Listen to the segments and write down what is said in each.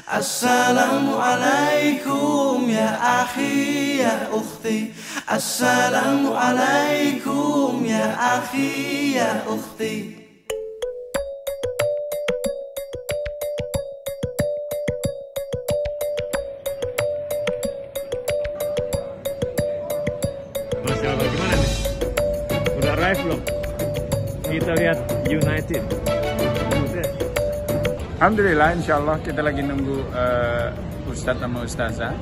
Assalamualaikum ya akhi ya ukhti. Assalamualaikum ya akhi ya ukhti. Masya Allah, gimana nih? Udah arrive belum? Kita lihat United. Alhamdulillah, insya Allah kita lagi nunggu Ustadz sama Ustazah.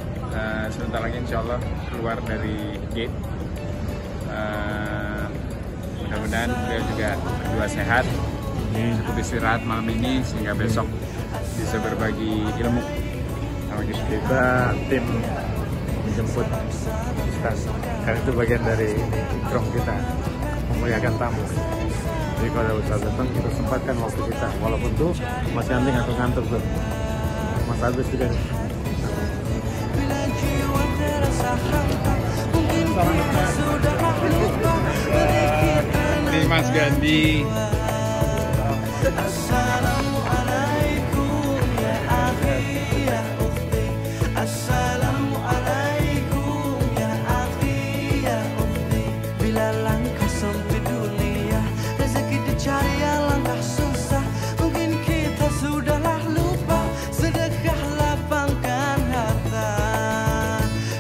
Sebentar lagi insya Allah keluar dari gate. Mudah-mudahan beliau juga berdua sehat, cukup istirahat malam ini sehingga besok bisa berbagi ilmu. Sama kita tim menjemput Ustaz, karena itu bagian dari ikram kita, memuliakan tamu. Jadi kalau Ustaz datang, kita sempatkan waktu kita, walaupun tuh masih nanti ngantuk-ngantuk tuh. Mas Agus juga. Ini Mas Gandhi. Assalamualaikum ya akhi ya ukhti. Assalamualaikum ya akhi ya ukhti. Bila langkah sempit dunia, rezeki dicari alangkah susah. Mungkin kita sudahlah lupa, sedekah lapangkan harta.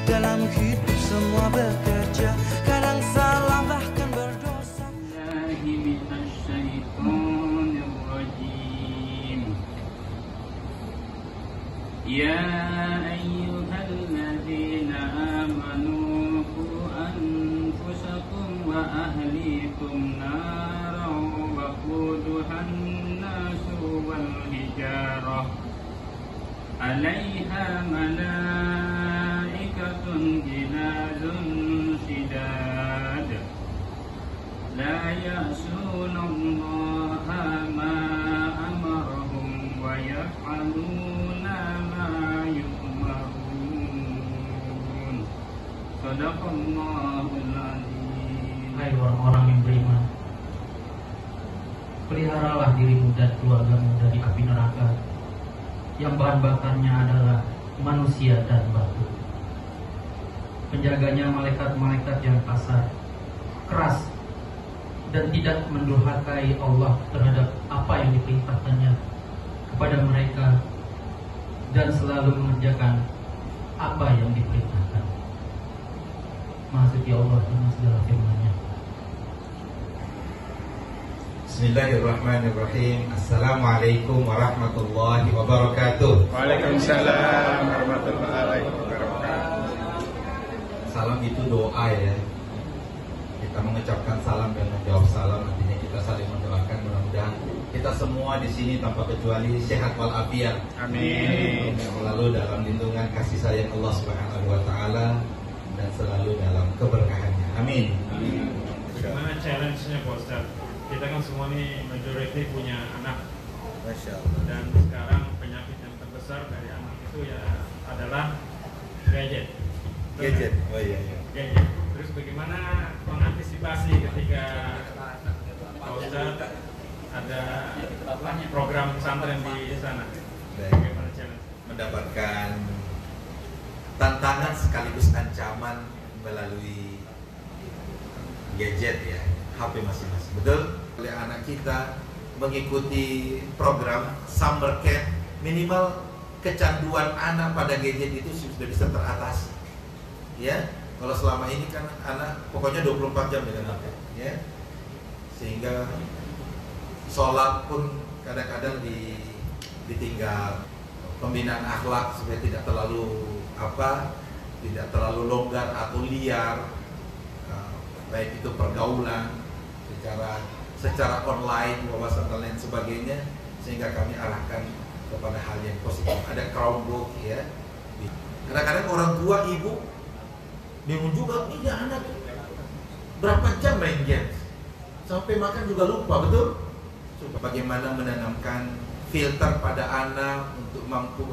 Dalam hidup semua bekerja, kadang salah bahkan berdosa. يا أيها الذين آمنوا قوا أنفسكم وأهليكم نارا وقودها الناس والحجارة عليها ملائكة غلاظ شداد لا يعصون الله ما أمرهم ويفعلون ما يؤمرون. Sadaqallahul azim. Hai orang-orang yang beriman, peliharalah dirimu dan keluargamu dari api neraka yang bahan bakarnya adalah manusia dan batu. Penjaganya malaikat-malaikat yang kasar, keras, dan tidak mendurhakai Allah terhadap apa yang diperintahkannya kepada mereka, dan selalu mengerjakan apa yang diperintahkan. Maha suci Allah dengan segala firman-Nya. Bismillahirrahmanirrahim. Assalamualaikum warahmatullahi wabarakatuh. Waalaikumsalam warahmatullahi wabarakatuh. Salam itu doa ya. Kita mengucapkan salam dan menjawab salam, artinya kita saling mendoakan. Mudah-mudahan kita semua di sini tanpa kecuali sehat walafiat. Amin. Selalu dalam lindungan kasih sayang Allah Subhanahu wa taala dan selalu dalam keberkahannya. Amin. Bagaimana challenge-nya Pak Ustaz? Kita kan semua nih majority punya anak. Masya Allah. Dan sekarang penyakit yang terbesar dari anak itu ya adalah gadget. Gadget. Oh iya. Gadget. Terus bagaimana mengantisipasi ketika Pak Ustaz ada program pesantren di sana? Baik. Bagaimana challenge? Mendapatkan tantangan sekaligus ancaman melalui gadget ya, HP masing-masing. Betul? Oleh anak kita mengikuti program summer camp, minimal kecanduan anak pada gadget itu sudah bisa teratasi. Ya, kalau selama ini kan anak pokoknya 24 jam dengan HP, ya. Sehingga sholat pun kadang-kadang ditinggal. Pembinaan akhlak supaya tidak terlalu tidak terlalu longgar atau liar, baik itu pergaulan secara online, wawasan dan lain sebagainya, sehingga kami arahkan kepada hal yang positif. Ada Chromebook ya. Kadang-kadang orang tua ibu bingung juga, ini anak berapa jam main game, sampai makan juga lupa, betul? Bagaimana menanamkan filter pada anak untuk mampu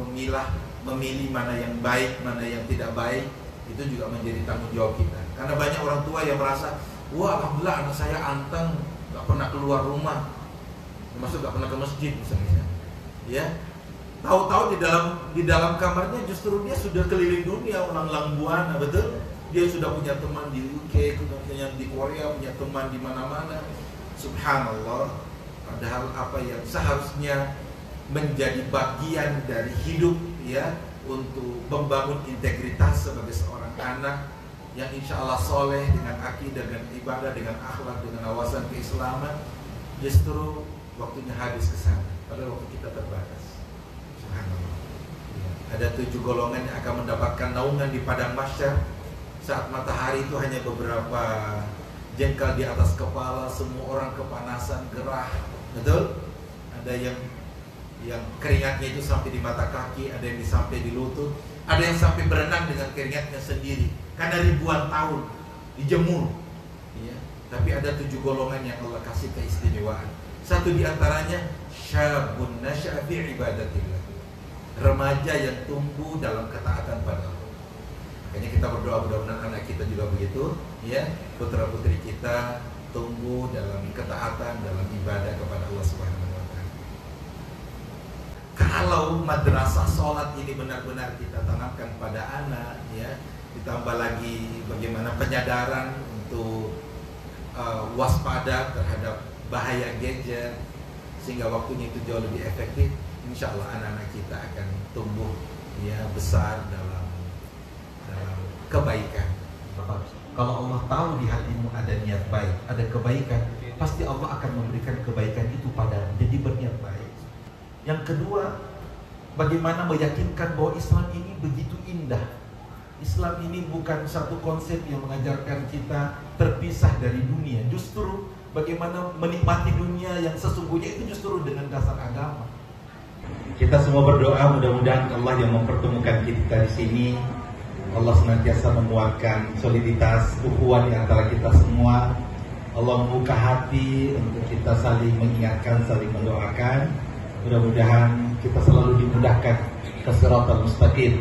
memilih mana yang baik, mana yang tidak baik, itu juga menjadi tanggung jawab kita. Karena banyak orang tua yang merasa, wah alhamdulillah anak saya anteng, gak pernah keluar rumah, termasuk gak pernah ke masjid misalnya, ya. Tahu-tahu di dalam kamarnya justru dia sudah keliling dunia, ulang-ulang buana, betul? Dia sudah punya teman di UK, punya di Korea, punya teman di mana-mana. Subhanallah. Padahal apa yang seharusnya menjadi bagian dari hidup ya, untuk membangun integritas sebagai seorang anak yang insya Allah soleh dengan akidah, dengan ibadah, dengan akhlak, dengan awasan keislaman, justru waktunya habis ke sana. Padahal waktu kita terbatas. Subhanallah. Ya. Ada 7 golongan yang akan mendapatkan naungan di padang mahsyar saat matahari itu hanya beberapa jengkal di atas kepala, semua orang kepanasan, gerah, betul? Ada yang keringatnya itu sampai di mata kaki, ada yang sampai di lutut, ada yang sampai berenang dengan keringatnya sendiri karena ribuan tahun dijemur ya. Tapi ada 7 golongan yang Allah kasih keistimewaan. Satu di antaranya syabun nasya'a fi ibadatillah, remaja yang tumbuh dalam ketaatan pada Allah. Makanya kita berdoa mudah-mudahan anak kita juga begitu ya, putra-putri kita tumbuh dalam ketaatan, dalam ibadah kepada Allah Subhanahu wa taala. Kalau madrasah sholat ini benar-benar kita tanamkan pada anak ya, ditambah lagi bagaimana penyadaran untuk waspada terhadap bahaya gadget, sehingga waktunya itu jauh lebih efektif, insya Allah anak-anak kita akan tumbuh ya, besar dalam kebaikan. Kalau Allah tahu di hatimu ada niat baik, ada kebaikan, pasti Allah akan memberikan kebaikan itu padamu. Jadi berniat baik. Yang kedua, bagaimana meyakinkan bahwa Islam ini begitu indah. Islam ini bukan satu konsep yang mengajarkan kita terpisah dari dunia. Justru bagaimana menikmati dunia yang sesungguhnya itu justru dengan dasar agama. Kita semua berdoa mudah-mudahan Allah yang mempertemukan kita di sini, Allah senantiasa menguatkan soliditas ukhuwah di antara kita semua. Allah membuka hati untuk kita saling mengingatkan, saling mendoakan. Mudah-mudahan kita selalu dimudahkan ke siratal mustaqim.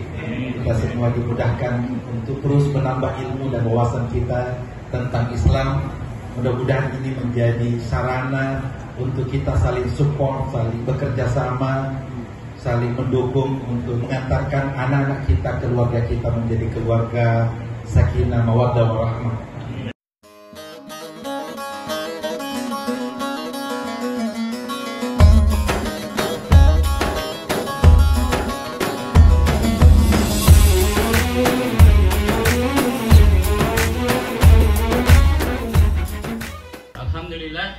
Kita semua dimudahkan untuk terus menambah ilmu dan wawasan kita tentang Islam. Mudah-mudahan ini menjadi sarana untuk kita saling support, saling bekerja sama, saling mendukung untuk mengantarkan anak-anak kita, keluarga kita menjadi keluarga sakinah, mawaddah, warahmah. Alhamdulillah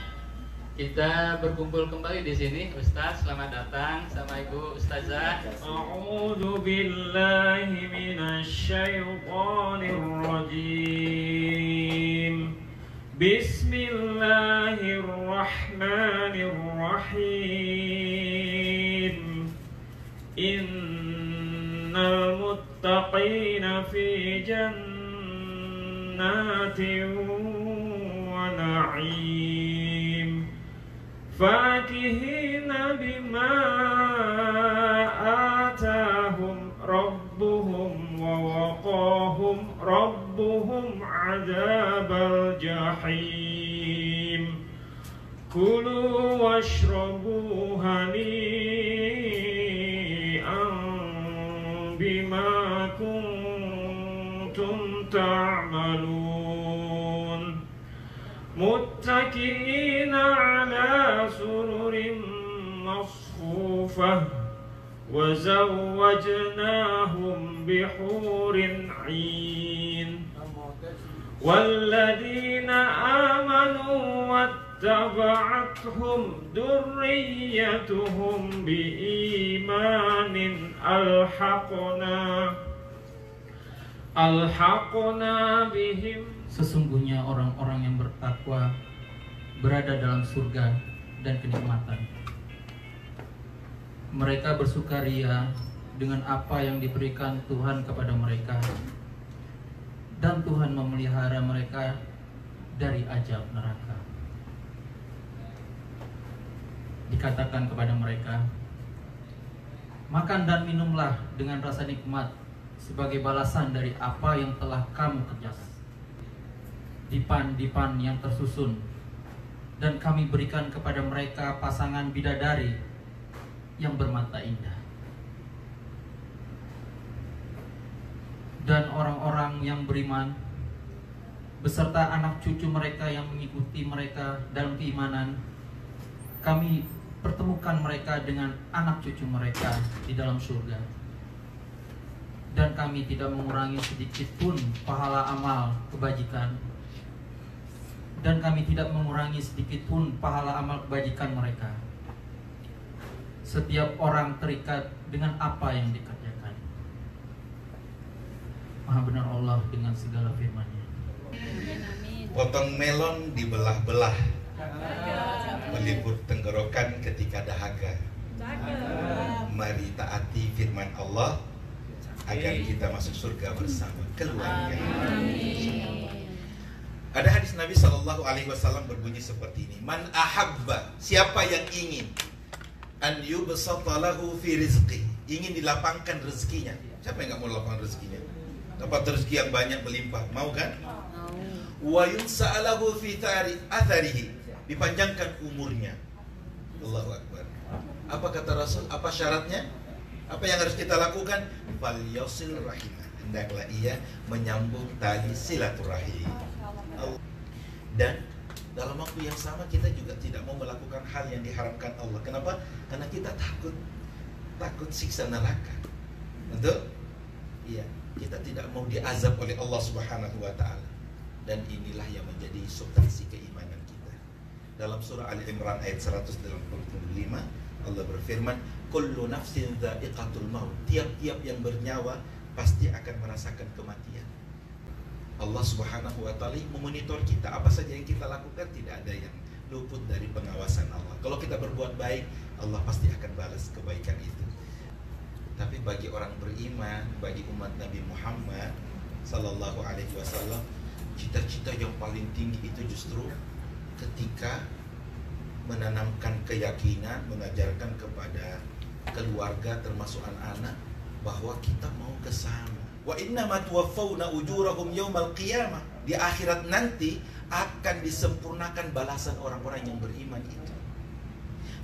kita berkumpul kembali di sini, Ustaz. Selamat datang sama Ibu Ustazah. A'udzu billahi minasyaitonir rajim. Bismillahirrahmanirrahim. Innal muttaqina fi jannatin wa na'im. Fakihina bima atahum rabbuhum wa waqahum rabbuhum adzabal jahim. Kulu washrabu hani'an bima kuntum ta'malun. Muttaki'ina ala sururin masfufah wa zawwajnahum bihurin 'ain. Walladzina amanu wattaba'athum dzurriyyatuhum biimanin alhaqna bihim. Sesungguhnya orang-orang yang bertakwa berada dalam surga dan kenikmatan. Mereka bersukaria dengan apa yang diberikan Tuhan kepada mereka, dan Tuhan memelihara mereka dari azab neraka. Dikatakan kepada mereka, makan dan minumlah dengan rasa nikmat sebagai balasan dari apa yang telah kamu kerjakan. Dipan-dipan yang tersusun, dan kami berikan kepada mereka pasangan bidadari yang bermata indah. dan orang-orang yang beriman beserta anak cucu mereka yang mengikuti mereka dalam keimanan, kami pertemukan mereka dengan anak cucu mereka di dalam surga. Dan kami tidak mengurangi sedikit pun pahala amal kebajikan, dan kami tidak mengurangi sedikit pun pahala amal kebajikan mereka. Setiap orang terikat dengan apa yang dikerjakan. Maha benar Allah dengan segala firman-Nya. Potong melon dibelah-belah, meliput tenggorokan ketika dahaga. Mari taati firman Allah agar kita masuk surga bersama keluarga. Ada hadis Nabi SAW berbunyi seperti ini: Man ahabba, siapa yang ingin, an yubsata lahu fi rizqi, ingin dilapangkan rezekinya. Siapa yang nggak mau lapangkan rezekinya? Dapat rezeki yang banyak berlimpah, mau kan? Wa yunsa'alahu fi atharihi, dipanjangkan umurnya. Allahu Akbar. Apa kata Rasul? Apa syaratnya? Apa yang harus kita lakukan? Fal yasil rahimah, hendaklah ia menyambung tali silaturahim. Dan dalam waktu yang sama kita juga tidak mau melakukan hal yang diharamkan Allah. Kenapa? Karena kita takut siksa neraka. Betul? Iya, kita tidak mau diazab oleh Allah Subhanahu wa taala. Dan inilah yang menjadi substansi keimanan kita. Dalam surah Ali Imran ayat 185, Allah berfirman, kullu nafsin dha'iqatul maut, tiap-tiap yang bernyawa pasti akan merasakan kematian. Allah Subhanahu wa taala memonitor kita, apa saja yang kita lakukan tidak ada yang luput dari pengawasan Allah. Kalau kita berbuat baik, Allah pasti akan balas kebaikan itu. Tapi bagi orang beriman, bagi umat Nabi Muhammad sallallahu alaihi wasallam, cita-cita yang paling tinggi itu justru ketika menanamkan keyakinan, mengajarkan kepada keluarga termasuk anak-anak bahwa kita mau ke sana. Wa innama tuwaffawna ujurahum yaumal qiyamah. Di akhirat nanti akan disempurnakan balasan orang-orang yang beriman itu.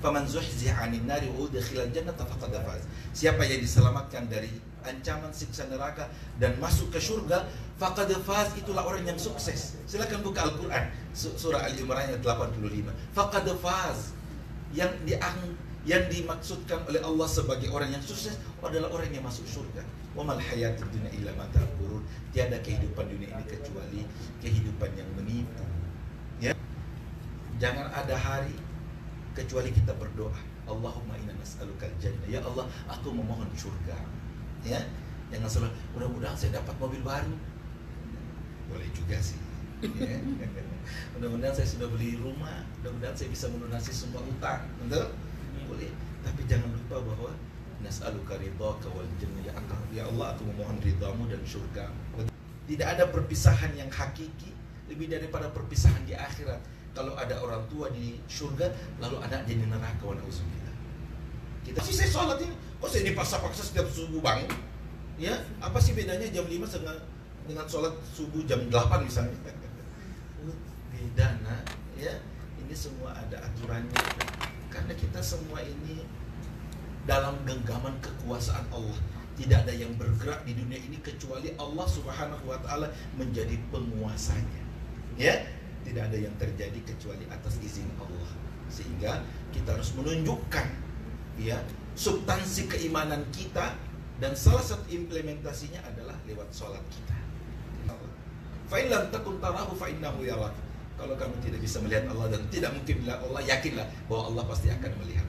Faman zuhziha 'anil nari wa udkhilal jannata faqad faz. Siapa yang diselamatkan dari ancaman siksa neraka dan masuk ke surga, faqad faz, itulah orang yang sukses. Silakan buka Al-Qur'an surah Al-Imran ayat 85. Faqad faz, yang dimaksudkan oleh Allah sebagai orang yang sukses adalah orang yang masuk surga. Wa mal hayatud dunya illa mata'ul ghurur. Tiada kehidupan dunia ini kecuali kehidupan yang menipu. Ya. Jangan ada hari kecuali kita berdoa, Allahumma inna nas'alukal jannah. Ya Allah, aku memohon surga. Ya. Jangan selalu mudah-mudahan saya dapat mobil baru. Boleh juga sih. Ya. Mudah-mudahan saya sudah beli rumah, mudah-mudahan saya bisa melunasi semua utang. Betul? Boleh. Tapi jangan lupa bahwa nas'aluka ridhaka wal jannah. Ya Allah, aku memohon ridhamu dan surga. Tidak ada perpisahan yang hakiki lebih daripada perpisahan di akhirat. Kalau ada orang tua di surga, lalu anak jadi neraka, wa na'udzubillah. Kita sih saya sholat ini, kok saya dipaksa-paksa setiap subuh bangun? Ya, apa sih bedanya jam 5 dengan sholat subuh jam 8 misalnya? Beda, nak. Ya, ini semua ada aturannya. Karena kita semua ini dalam genggaman kekuasaan Allah. Tidak ada yang bergerak di dunia ini kecuali Allah Subhanahu wa taala menjadi penguasanya. Ya, tidak ada yang terjadi kecuali atas izin Allah. Sehingga kita harus menunjukkan ya substansi keimanan kita, dan salah satu implementasinya adalah lewat sholat kita. Fa in lam takun tarahu fa innahu yarak. Kalau kamu tidak bisa melihat Allah dan tidak mungkin melihat Allah, yakinlah bahwa Allah pasti akan melihat.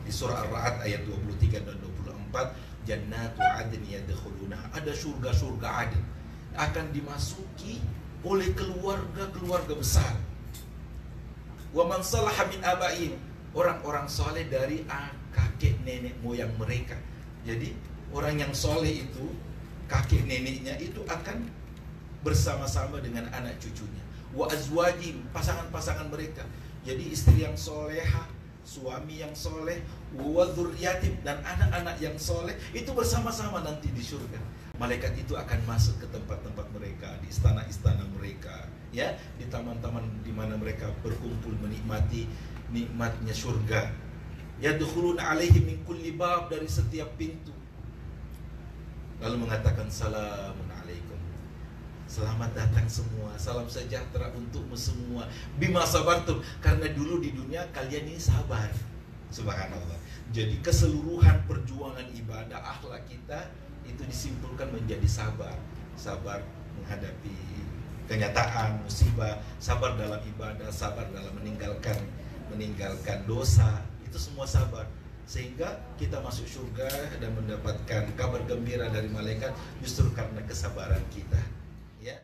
Di surah Ar-Ra'd ayat 23 dan 24, jannatu adn yadkhuluna, ada surga-surga adn akan dimasuki oleh keluarga-keluarga besar. Wa man salaha min abaihim, orang-orang soleh dari kakek nenek moyang mereka. Jadi orang yang soleh itu, kakek neneknya itu akan bersama-sama dengan anak cucunya. Wa azwajim, pasangan-pasangan mereka. Jadi istri yang solehah, suami yang soleh, wa dzurriyyatim, dan anak-anak yang soleh itu bersama-sama nanti di surga. Malaikat itu akan masuk ke tempat-tempat mereka, di istana-istana mereka, ya, di taman-taman di mana mereka berkumpul menikmati nikmatnya surga. Yadkhuluna alaihim min kulli bab, dari setiap pintu. lalu mengatakan salamun alaikum. Selamat datang semua, salam sejahtera untukmu semua. Bima sabartum, karena dulu di dunia kalian ini sabar. Subhanallah. Jadi keseluruhan perjuangan ibadah akhlak kita itu disimpulkan menjadi sabar. Sabar menghadapi kenyataan, musibah, sabar dalam ibadah, sabar dalam meninggalkan dosa. Itu semua sabar. Sehingga kita masuk surga dan mendapatkan kabar gembira dari malaikat justru karena kesabaran kita. Ya.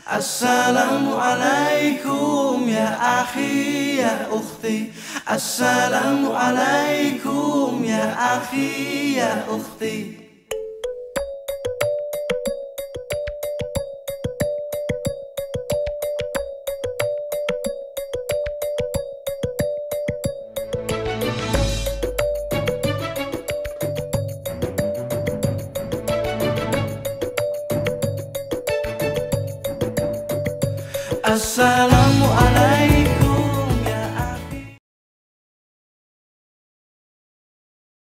Assalamualaikum ya akhi ya ukhti. Assalamualaikum ya akhi ya ukhti. Assalamualaikum